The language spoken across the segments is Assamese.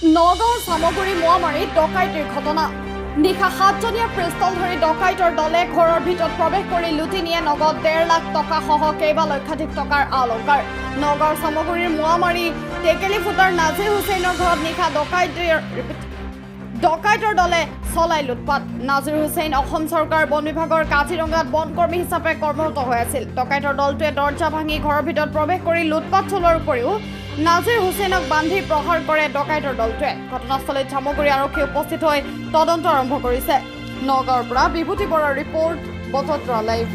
নগাঁৱৰ চামগুৰি মোৱামাৰীত ডকাইতিৰ ঘটনা। নিশা 7জনীয়া পিষ্টল ধৰি ডকাইতৰ দলে ঘৰৰ ভিতৰত প্ৰৱেশ কৰি লুটি নিয়ে নগদ 1.5 লাখ টকাসহ কেইবা লক্ষাধিক টকাৰ অলংকাৰ। নগাঁৱৰ চামগুৰিৰ মোৱামাৰী টেকেলিফুটাৰ নাজিৰ হুছেইনৰ ঘৰত নিশা ডকাইতৰ দলে চলাই লুটপাট। নাজিৰ হুছেইন অসম চৰকাৰ বন বিভাগৰ কাজিৰঙাত বনকৰ্মী হিচাপে কৰ্মৰত হৈ আছিল। ডকাইতৰ দলটোৱে দৰ্জা ভাঙি ঘৰৰ ভিতৰত প্ৰৱেশ কৰি লুটপাট চলোৱাৰ উপৰিও নাজিৰ হুছেইনক বান্ধি প্ৰহাৰ কৰে ডকাইতৰ দলটোৱে। ঘটনাস্থলীত চামগুৰি আৰক্ষী উপস্থিত হৈ তদন্ত আৰম্ভ কৰিছে। নগাঁৱৰ পৰা বিভূতি বৰাৰ ৰিপৰ্ট, বটদ্ৰা লাইভ।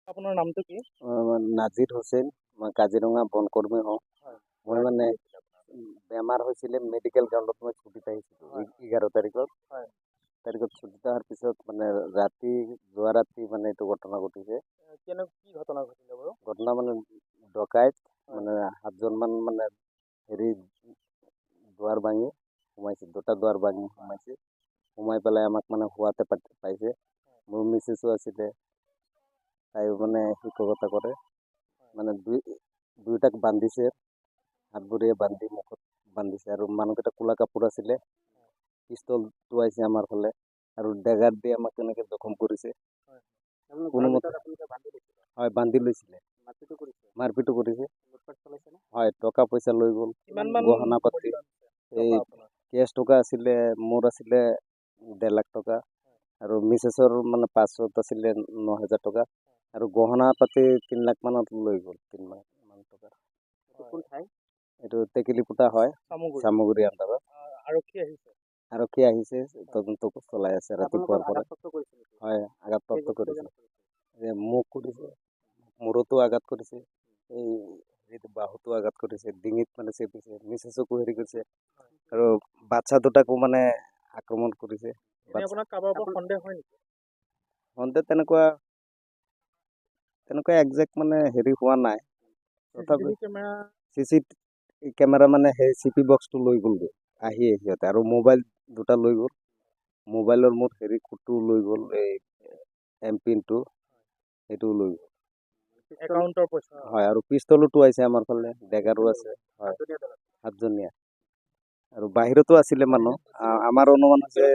আপোনাৰ নামটো কি? নাজিৰ হুছেইন, মই কাজিৰঙা বনকৰ্মী হওঁ। মই মানে বেমাৰ হৈছিলে মেডিকেল গ্ৰাউণ্ডত মই ছুটীত আহিছিলোঁ 11 তাৰিখত। ছুটীত অহাৰ পিছত মানে যোৱা ৰাতি মানে এইটো ঘটনা ঘটিছে। কি ঘটনা ঘটিলে বাৰু? ঘটনা মানে ডকাইত মানে 7জনমান মানে দুৱাৰ ভাঙি সোমাইছে, দুটা দুৱাৰ ভাঙি সোমাইছে। সোমাই পেলাই আমাক মানে শুৱাতে পাইছে। মোৰ মিছেছো আছিলে, তাই মানে শিক্ষকতা কৰে। মানে দুইটাক বান্ধিছে, হাত ভৰিয়ে বান্ধি মুখত বান্ধিছে আৰু মানুহকেইটা কোলা কাপোৰ আছিলে। পিষ্টল টোৱাইছে আমাৰ ফালে আৰু ডেগাৰ দি আমাক তেনেকে জখম কৰিছে। কোনোমতে হয় বান্ধি লৈছিলে, মাৰপিটো কৰিছে। হয়, টকা পইচা লৈ গ'ল, গহনা পাতি। এই কেছ টকা আছিলে, মোৰ আছিলে 1.5 লাখ টকা আৰু মিছেছৰ মানে 500 আছিলে 9,000 টকা আৰু গহনা পাতি 3 লাখ মানত লৈ গ'ল। 3 লাখ মান টকা। এইটো টেকেলিপুটা হয়, চামগুৰি আণ্ডাৰত। আৰক্ষী আহিছে, তদন্ত চলাই আছে ৰাতিপুৱাৰ পৰা। হয়, আঘাতপ্ৰাপ্ত কৰিছে। মুখ কৰিছে, মূৰতো আঘাত কৰিছে, এই বাহুতো আঘাত কৰিছে, ডিঙিত মানে চেপিছে, মিছেছকো হেৰি কৰিছে আৰু বাচ্চা দুটাকো মানে আক্ৰমণ কৰিছে। সন্দেহ তেনেকুৱা একজেক্ট মানে হেৰি হোৱা নাই। তথাপি চিচি কেমেৰা মানে সেই চিপি বক্সটো লৈ গ'লগৈ আহি সিহঁতে, আৰু মোবাইল দুটা লৈ গ'ল। মোবাইলৰ মোৰ হেৰি কোডটো লৈ গ'ল, এই এমপিনটো সেইটোও লৈ গ'ল। হয়, আৰু পিষ্টলো টোৱাইছে আমাৰ ফালে, ডেগাৰো আছে। হয়, 7জনীয়া আৰু বাহিৰতো আছিলে মানুহ। আমাৰ অনুমান হৈছে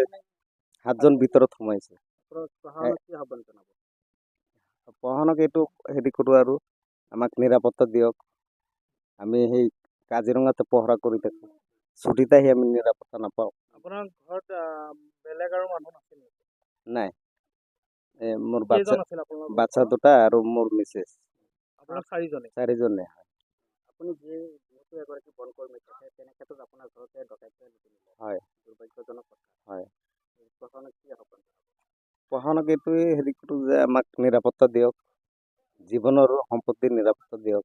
7জন ভিতৰত সোমাইছে। প্ৰশাসনক এইটো হেৰি কৰোঁ আৰু আমাক নিৰাপত্তা দিয়ক। আমি সেই কাজিৰঙাতে পহৰা কৰি থাকোঁ, ছুটীত আহি আমি নিৰাপত্তা নাপাওঁ। আপোনাৰ ঘৰত বেলেগ আৰু মানুহ নাছিল? নাই, মোৰ আপোনালোকৰ বাচ্চা দুটা আৰু মোৰ মিছেছ। আপোনাৰ 4জনে? 4জনে। আপুনি যিহেতু এগৰাকী বনকৰ্মী, তেনে ক্ষেত্ৰত আপোনাৰ ঘৰতে ডকাইতে হয়, দুৰ্ভাগ্যজনক কথা। হয়। প্ৰশাসনক কি আহ্বান? প্ৰশাসনক এইটোৱে হেৰি কৰোঁ যে আমাক নিৰাপত্তা দিয়ক, জীৱনৰ সম্পত্তিৰ নিৰাপত্তা দিয়ক।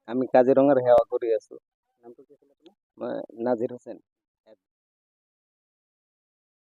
আমি কাজিৰঙাৰ সেৱা কৰি আছোঁ। নামটো কি আছিলে আপোনাৰ? মই নাজিৰ হুছেইন।